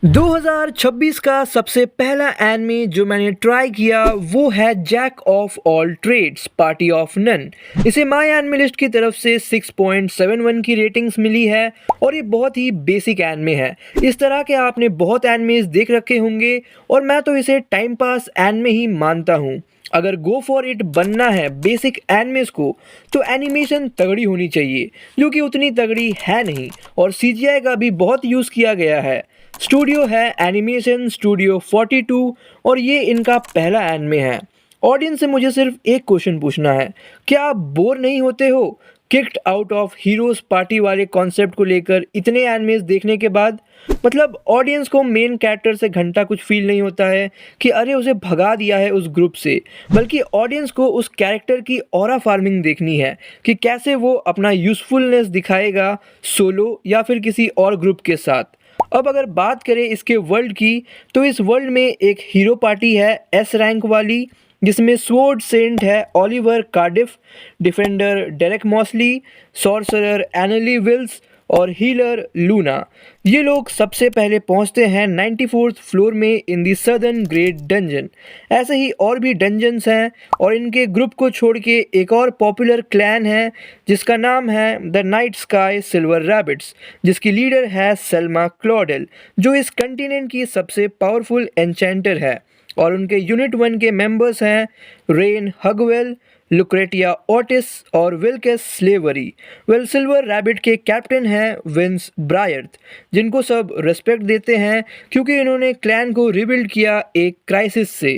2026 का सबसे पहला एनिमे जो मैंने ट्राई किया वो है jack of all trades party of none. इसे माय एनिमे लिस्ट की तरफ से 6.71 की रेटिंग्स मिली है और ये बहुत ही बेसिक एनिमे है। इस तरह के आपने बहुत एनिमेज देख रखे होंगे और मैं तो इसे टाइम पास एनिमे ही मानता हूँ। अगर गो फॉर इट बनना है बेसिक एनिमेज को तो एनिमेशन तगड़ी होनी चाहिए जो कि उतनी तगड़ी है नहीं और सीजीआई का भी बहुत यूज़ किया गया है। स्टूडियो है एनिमेशन स्टूडियो 42 और ये इनका पहला एनिमे है। ऑडियंस से मुझे सिर्फ एक क्वेश्चन पूछना है, क्या आप बोर नहीं होते हो kicked out of heroes party वाले कॉन्सेप्ट को लेकर इतने एनिमेज देखने के बाद? मतलब ऑडियंस को मेन कैरेक्टर से घंटा कुछ फील नहीं होता है कि अरे उसे भगा दिया है उस ग्रुप से, बल्कि ऑडियंस को उस कैरेक्टर की ऑरा फार्मिंग देखनी है कि कैसे वो अपना यूज़फुलनेस दिखाएगा सोलो या फिर किसी और ग्रुप के साथ। अब अगर बात करें इसके वर्ल्ड की तो इस वर्ल्ड में एक हीरो पार्टी है एस रैंक वाली जिसमें स्वॉर्ड सेंट है Oliver Cardiff, defender Derek Mosley, sorcerer Ainley Wills और हीलर लूना। ये लोग सबसे पहले पहुंचते हैं 94th फ्लोर में in the southern great dungeon. ऐसे ही और भी डंजन्स हैं और इनके ग्रुप को छोड़ के एक और पॉपुलर क्लैन है जिसका नाम है the night sky silver rabbits, जिसकी लीडर है सेल्मा क्लॉडेल जो इस कंटिनेंट की सबसे पावरफुल एन्चेंटर है। और उनके यूनिट 1 के मेंबर्स हैं रेन हगवेल, लुक्रेटिया ओटिस और विल्केस स्लेवरी। सिल्वर रैबिट के कैप्टन हैं विंस ब्रायर्थ जिनको सब रिस्पेक्ट देते हैं क्योंकि इन्होंने क्लैन को रिबिल्ड किया एक क्राइसिस से।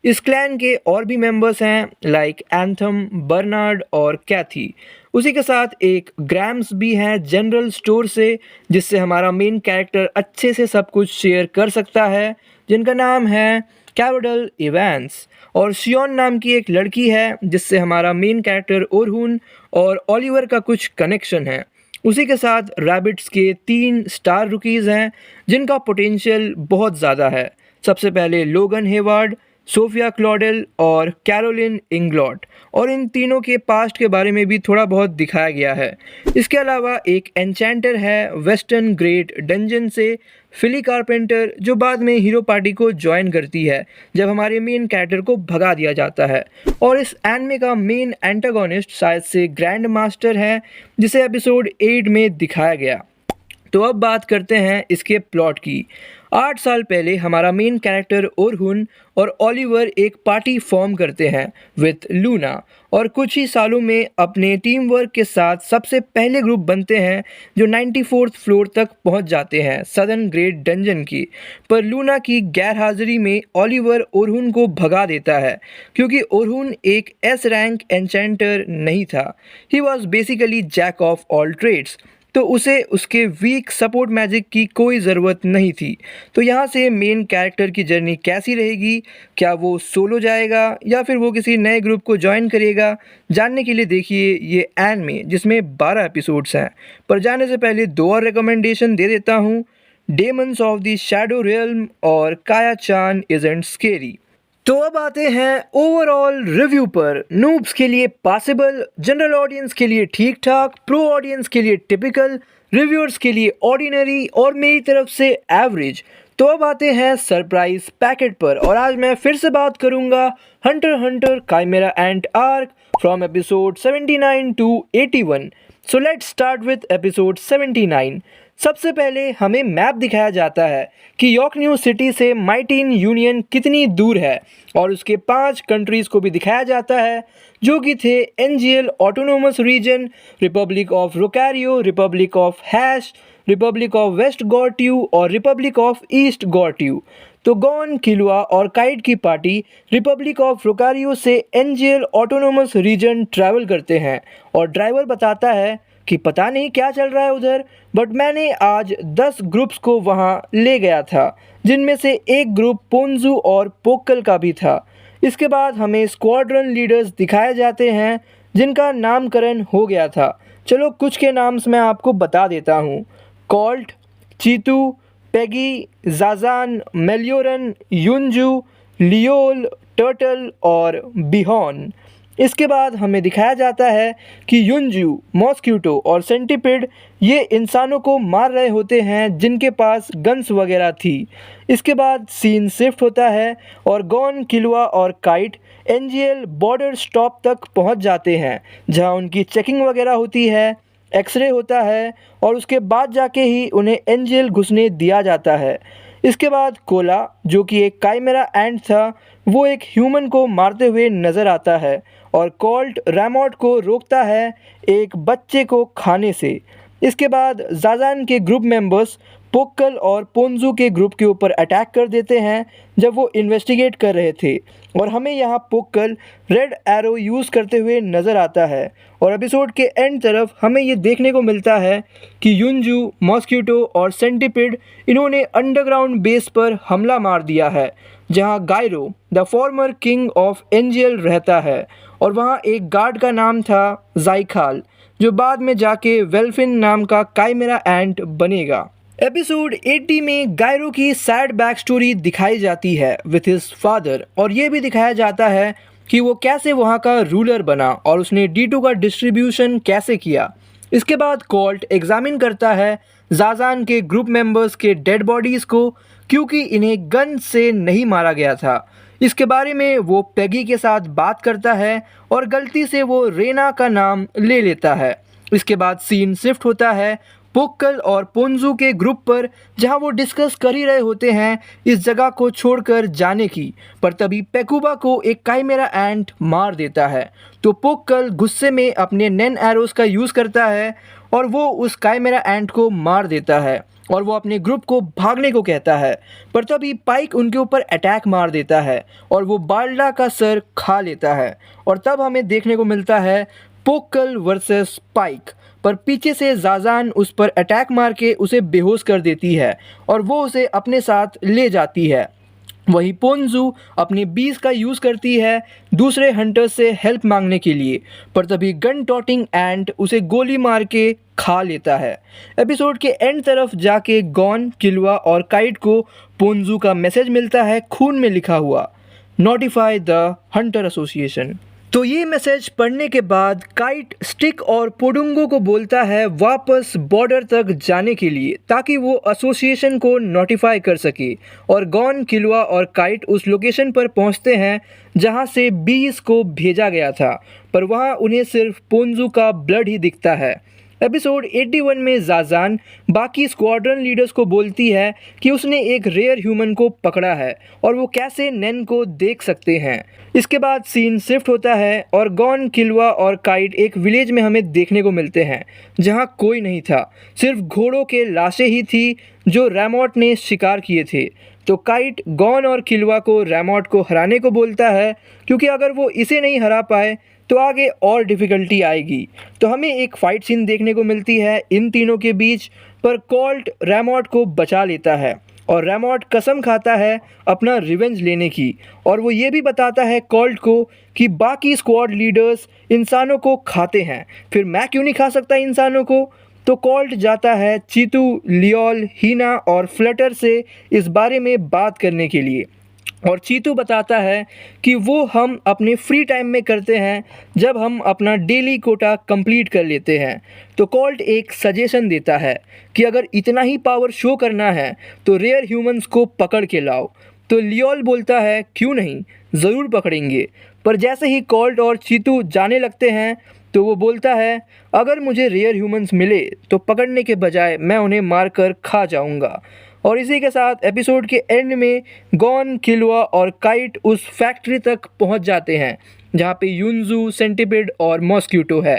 इस क्लैन के और भी मेंबर्स हैं लाइक एंथम, बर्नार्ड और कैथी। उसी के साथ एक ग्रैम्स भी हैं जनरल स्टोर से जिससे हमारा मेन कैरेक्टर अच्छे से सब कुछ शेयर कर सकता है, जिनका नाम है कैरोडल इवेंस। और शियोन नाम की एक लड़की है जिससे हमारा मेन कैरेक्टर ओरहुन और ओलिवर का कुछ कनेक्शन है। उसी के साथ रैबिट्स के 3 स्टार रुकीज़ हैं जिनका पोटेंशियल बहुत ज़्यादा है। सबसे पहले लोगन हेवार्ड, सोफिया क्लॉडेल और कैरोलिन इंग्लॉट, और इन तीनों के पास्ट के बारे में भी थोड़ा बहुत दिखाया गया है। इसके अलावा एक एन्चेंटर है वेस्टर्न ग्रेट डंजन से फिली कारपेंटर जो बाद में हीरो पार्टी को ज्वाइन करती है जब हमारे मेन कैरेक्टर को भगा दिया जाता है। और इस एनिमे का मेन एंटागोनिस्ट शायद से ग्रैंड मास्टर है जिसे एपिसोड 8 में दिखाया गया। तो अब बात करते हैं इसके प्लॉट की। 8 साल पहले हमारा मेन कैरेक्टर ओरहुन और ओलिवर एक पार्टी फॉर्म करते हैं विथ लूना और कुछ ही सालों में अपने टीम वर्क के साथ सबसे पहले ग्रुप बनते हैं जो 94th फ्लोर तक पहुंच जाते हैं सदर्न ग्रेट डंजन की। पर लूना की गैर हाजिरी में ओलिवर ओरहुन को भगा देता है क्योंकि ओरहुन एक एस रैंक एन्चेंटर नहीं था। He was basically jack of all trades, तो उसे उसके वीक सपोर्ट मैजिक की कोई ज़रूरत नहीं थी। तो यहाँ से मेन कैरेक्टर की जर्नी कैसी रहेगी, क्या वो सोलो जाएगा या फिर वो किसी नए ग्रुप को ज्वाइन करेगा, जानने के लिए देखिए ये एनिमे जिसमें 12 एपिसोड्स हैं। पर जाने से पहले 2 और रिकमेंडेशन दे देता हूँ, Demons of the shadow realm और काया चान इज़न्ट स्केरी। तो अब आते हैं ओवरऑल रिव्यू पर। नूब्स के लिए पासिबल, जनरल ऑडियंस के लिए ठीक ठाक, प्रो ऑडियंस के लिए टिपिकल, रिव्यूअर्स के लिए ऑर्डिनरी और मेरी तरफ से एवरेज। तो अब आते हैं सरप्राइज पैकेट पर और आज मैं फिर से बात करूंगा Hunter Hunter Chimera Ant arc from episode 79 to 81। So let's start with episode 79। सबसे पहले हमें मैप दिखाया जाता है कि यॉर्क न्यू सिटी से माइटीन यूनियन कितनी दूर है और उसके 5 कंट्रीज़ को भी दिखाया जाता है जो कि थे NGL autonomous region, republic of Rocario, republic of Hash, republic of West Gortu और रिपब्लिक ऑफ ईस्ट गॉर्ट्यू। तो गॉन, किलुआ और काइट की पार्टी रिपब्लिक ऑफ रोकारियो से एनजीएल ऑटोनोमस रीजन ट्रैवल करते हैं और ड्राइवर बताता है कि पता नहीं क्या चल रहा है उधर, बट मैंने आज 10 ग्रुप्स को वहाँ ले गया था जिनमें से एक ग्रुप पोन्जू और पोक्कल का भी था। इसके बाद हमें स्क्वाड्रन लीडर्स दिखाए जाते हैं जिनका नामकरण हो गया था। चलो कुछ के नाम्स मैं आपको बता देता हूँ। कॉल्ट, चीतू, पेगी, जाजान, मेलियोरन, युंजू, लियोल, टर्टल और बिहॉन। इसके बाद हमें दिखाया जाता है कि युनजू, मॉस्क्यूटो और सेंटीपिड ये इंसानों को मार रहे होते हैं जिनके पास गन्स वगैरह थी। इसके बाद सीन शिफ्ट होता है और गॉन, किलुआ और काइट एनजीएल बॉर्डर स्टॉप तक पहुंच जाते हैं, जहां उनकी चेकिंग वगैरह होती है, एक्सरे होता है और उसके बाद जाके ही उन्हें एनजीएल घुसने दिया जाता है। इसके बाद कोला, जो कि एक काइमेरा एंट था, वो एक ह्यूमन को मारते हुए नज़र आता है और कोल्ट रैमॉट को रोकता है एक बच्चे को खाने से। इसके बाद जाजान के ग्रुप मेंबर्स पोक्कल और पोन्जू के ग्रुप के ऊपर अटैक कर देते हैं जब वो इन्वेस्टिगेट कर रहे थे और हमें यहाँ पोक्कल रेड एरो यूज़ करते हुए नज़र आता है। और एपिसोड के एंड तरफ हमें ये देखने को मिलता है कि युनजू, मॉस्क्यूटो और सेंटीपिड इन्होंने अंडरग्राउंड बेस पर हमला मार दिया है, जहाँ Gyro the former king of Angiel रहता है और वहाँ एक गार्ड का नाम था जाइखाल, जो बाद में जाके वेल्फिन नाम का काइमेरा एंट बनेगा। एपिसोड 80 में गायरो की सैड बैक स्टोरी दिखाई जाती है विथ हिज फादर और ये भी दिखाया जाता है कि वो कैसे वहाँ का रूलर बना और उसने D2 का डिस्ट्रीब्यूशन कैसे किया। इसके बाद कोल्ट एग्जामिन करता है जाजान के ग्रुप मेंबर्स के डेड बॉडीज़ को, क्योंकि इन्हें गन से नहीं मारा गया था। इसके बारे में वो पेगी के साथ बात करता है और गलती से वो रेना का नाम ले लेता है। इसके बाद सीन शिफ्ट होता है पोक्कल और पोन्जू के ग्रुप पर, जहां वो डिस्कस कर ही रहे होते हैं इस जगह को छोड़कर जाने की, पर तभी पेकुबा को एक काइमेरा एंट मार देता है। तो पोक्कल गुस्से में अपने नैन एरोस का यूज़ करता है और वो उस काइमेरा एंट को मार देता है और वो अपने ग्रुप को भागने को कहता है, पर तभी पाइक उनके ऊपर अटैक मार देता है और वो बाल्डा का सर खा लेता है। और तब हमें देखने को मिलता है पोक्कल वर्सेस पाइक, पर पीछे से जाजान उस पर अटैक मार के उसे बेहोश कर देती है और वो उसे अपने साथ ले जाती है। वहीं पोन्जू अपनी बीस का यूज़ करती है दूसरे हंटर्स से हेल्प मांगने के लिए, पर तभी गन टॉटिंग एंट उसे गोली मार के खा लेता है। एपिसोड के एंड तरफ जाके गॉन, किलुआ और काइट को पोन्जू का मैसेज मिलता है खून में लिखा हुआ, नोटिफाई द हंटर एसोसिएशन। तो ये मैसेज पढ़ने के बाद काइट स्टिक और पोडुंगो को बोलता है वापस बॉर्डर तक जाने के लिए, ताकि वो एसोसिएशन को नोटिफाई कर सके। और गॉन, किलुआ और काइट उस लोकेशन पर पहुंचते हैं जहां से बीस को भेजा गया था, पर वहां उन्हें सिर्फ पोन्जू का ब्लड ही दिखता है। एपिसोड 81 में जाजान बाकी स्क्वाड्रन लीडर्स को बोलती है कि उसने एक रेयर ह्यूमन को पकड़ा है और वो कैसे नैन को देख सकते हैं। इसके बाद सीन शिफ्ट होता है और गॉन, किलुआ और काइट एक विलेज में हमें देखने को मिलते हैं जहां कोई नहीं था, सिर्फ घोड़ों के लाशें ही थी जो रैमॉट ने शिकार किए थे। तो काइट गॉन और किलुआ को रैमॉट को हराने को बोलता है, क्योंकि अगर वो इसे नहीं हरा पाए तो आगे और डिफ़िकल्टी आएगी। तो हमें एक फ़ाइट सीन देखने को मिलती है इन तीनों के बीच, पर कोल्ट रैमॉट को बचा लेता है और रैमॉट कसम खाता है अपना रिवेंज लेने की, और वो ये भी बताता है कोल्ट को कि बाकी स्क्वाड लीडर्स इंसानों को खाते हैं, फिर मैं क्यों नहीं खा सकता इंसानों को। तो कोल्ट जाता है चीतू, लियोल, हीना और फ्लटर से इस बारे में बात करने के लिए, और चीतू बताता है कि वो हम अपने फ्री टाइम में करते हैं जब हम अपना डेली कोटा कंप्लीट कर लेते हैं। तो कोल्ट एक सजेशन देता है कि अगर इतना ही पावर शो करना है तो रेयर ह्यूमंस को पकड़ के लाओ। तो लियोल बोलता है क्यों नहीं, ज़रूर पकड़ेंगे। पर जैसे ही कोल्ट और चीतू जाने लगते हैं तो वो बोलता है अगर मुझे रेयर ह्यूमंस मिले तो पकड़ने के बजाय मैं उन्हें मारकर खा जाऊंगा। और इसी के साथ एपिसोड के एंड में गॉन, किलुआ और काइट उस फैक्ट्री तक पहुंच जाते हैं जहां पे युनजू, सेंटीपिड और मॉस्क्यूटो है।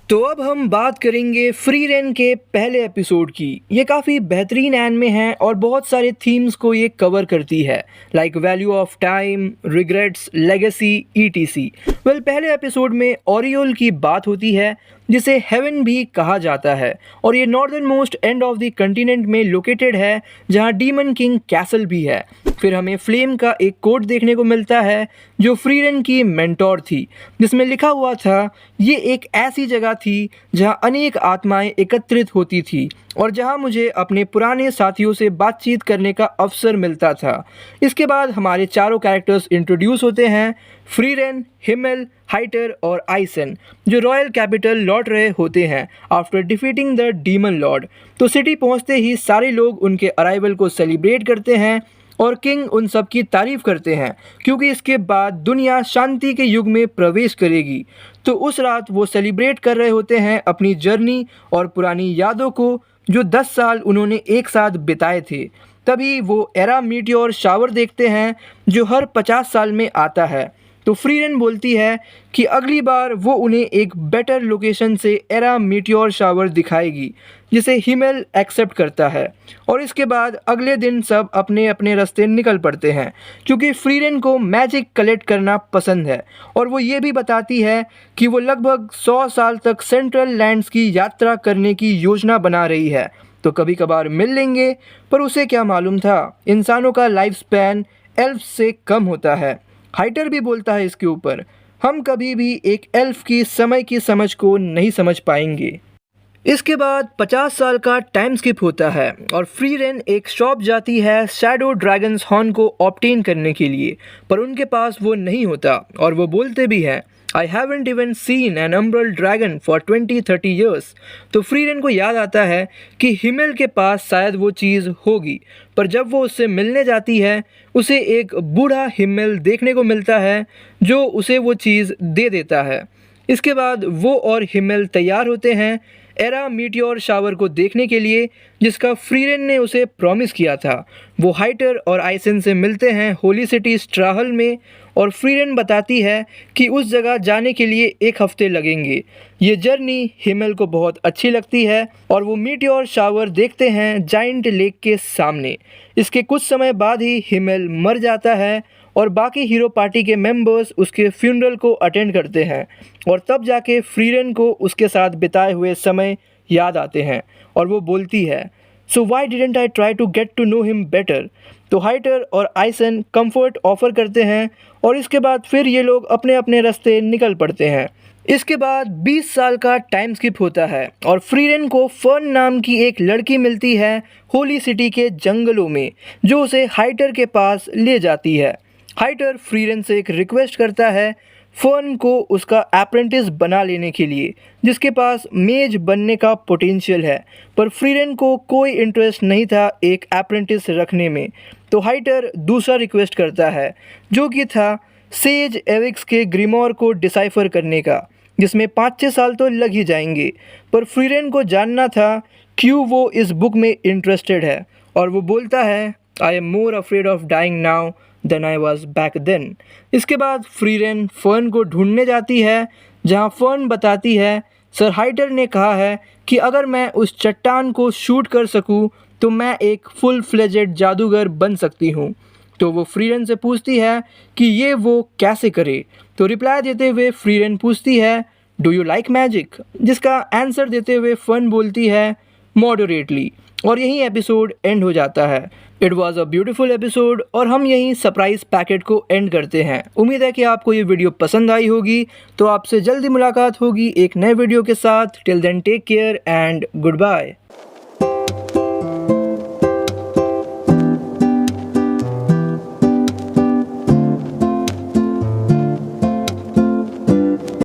तो अब हम बात करेंगे फ्री रेन के पहले एपिसोड की। ये काफ़ी बेहतरीन एनिमे है और बहुत सारे थीम्स को ये कवर करती है, like value of time, regrets, legacy, ETC। पहले एपिसोड में ओरियोल की बात होती है जिसे हेवन भी कहा जाता है, और ये northern most end of the continent में लोकेटेड है जहाँ डीमन किंग कैसल भी है। फिर हमें फ्लेम का एक कोट देखने को मिलता है जो फ्रीरेन की मेंटोर थी, जिसमें लिखा हुआ था ये एक ऐसी जगह थी जहां अनेक आत्माएं एकत्रित होती थी और जहां मुझे अपने पुराने साथियों से बातचीत करने का अवसर मिलता था। इसके बाद हमारे चारों कैरेक्टर्स इंट्रोड्यूस होते हैं, फ्रीरेन, हिमेल, हाइटर और आइसन, जो रॉयल कैपिटल लौट रहे होते हैं after defeating the demon Lord. तो सिटी पहुंचते ही सारे लोग उनके अराइवल को सेलिब्रेट करते हैं और किंग उन सब की तारीफ करते हैं क्योंकि इसके बाद दुनिया शांति के युग में प्रवेश करेगी। तो उस रात वो सेलिब्रेट कर रहे होते हैं अपनी जर्नी और पुरानी यादों को जो 10 साल उन्होंने एक साथ बिताए थे। तभी वो एरा मीटियोर शावर देखते हैं जो हर 50 साल में आता है। तो फ्रीरेन बोलती है कि अगली बार वो उन्हें एक बेटर लोकेशन से एरा मीटियोर शावर दिखाएगी, जिसे हिमेल एक्सेप्ट करता है। और इसके बाद अगले दिन सब अपने अपने रास्ते निकल पड़ते हैं क्योंकि फ्रीरेन को मैजिक कलेक्ट करना पसंद है और वो ये भी बताती है कि वो लगभग 100 साल तक सेंट्रल लैंड्स की यात्रा करने की योजना बना रही है। तो कभी कभार मिल लेंगे, पर उसे क्या मालूम था इंसानों का लाइफ स्पैन एल्फ से कम होता है। हाइटर भी बोलता है इसके ऊपर, हम कभी भी एक एल्फ की समय की समझ को नहीं समझ पाएंगे। इसके बाद 50 साल का टाइम स्किप होता है और फ्रीरेन एक शॉप जाती है शैडो ड्रैगन्स हॉर्न को ऑब्टेन करने के लिए, पर उनके पास वो नहीं होता और वो बोलते भी हैं I haven't even seen an emerald dragon for 20-30 years। तो फ्रीरेन को याद आता है कि हिमेल के पास शायद वो चीज़ होगी, पर जब वो उससे मिलने जाती है उसे एक बूढ़ा हिमेल देखने को मिलता है जो उसे वो चीज़ दे देता है। इसके बाद वो और हिमेल तैयार होते हैं एरा मीटियोर शावर को देखने के लिए, जिसका फ्रीरेन ने उसे प्रॉमिस किया था। वो हाइटर और आइसन से मिलते हैं होली सिटी स्ट्राहल में और फ्रीरेन बताती है कि उस जगह जाने के लिए 1 हफ्ते लगेंगे। ये जर्नी हिमेल को बहुत अच्छी लगती है और वो मीटियोर शावर देखते हैं जाइंट लेक के सामने। इसके कुछ समय बाद ही हिमेल मर जाता है और बाकी हीरो पार्टी के मेंबर्स उसके फ्यूनरल को अटेंड करते हैं और तब जाके फ्रीरेन को उसके साथ बिताए हुए समय याद आते हैं और वो बोलती है so why didn't I try to get to know him better. तो हाइटर और आइसन कंफर्ट ऑफर करते हैं और इसके बाद फिर ये लोग अपने अपने रास्ते निकल पड़ते हैं। इसके बाद 20 साल का टाइम स्किप होता है और फ्रीरेन को फर्न नाम की एक लड़की मिलती है होली सिटी के जंगलों में, जो उसे हाइटर के पास ले जाती है। हाइटर फ्रीरेन से एक रिक्वेस्ट करता है फर्न को उसका अप्रेंटिस बना लेने के लिए, जिसके पास मेज बनने का पोटेंशियल है, पर फ्रीरेन को कोई इंटरेस्ट नहीं था एक अप्रेंटिस रखने में। तो हाइटर दूसरा रिक्वेस्ट करता है जो कि था सेज एविक्स के ग्रीमोर को डिसाइफर करने का, जिसमें 5-6 साल तो लग ही जाएंगे। पर फ्रीरेन को जानना था क्यों वो इस बुक में इंटरेस्टेड है और वो बोलता है I am more afraid of dying now than I was back then. इसके बाद फ्रीरेन फर्न को ढूंढने जाती है, जहां फर्न बताती है सर हाइटर ने कहा है कि अगर मैं उस चट्टान को शूट कर सकूं तो मैं एक फुल फ्लेजेड जादूगर बन सकती हूं। तो वो फ्रीरेन से पूछती है कि ये वो कैसे करे। तो रिप्लाई देते हुए फ्रीरेन पूछती है डू यू लाइक मैजिक, जिसका आंसर देते हुए फर्न बोलती है मॉडरेटली। और यही एपिसोड एंड हो जाता है। It was a beautiful episode और हम यहीं सरप्राइज पैकेट को एंड करते हैं। उम्मीद है कि आपको ये वीडियो पसंद आई होगी। तो आपसे जल्दी मुलाकात होगी एक नए वीडियो के साथ। Till then take care and good bye.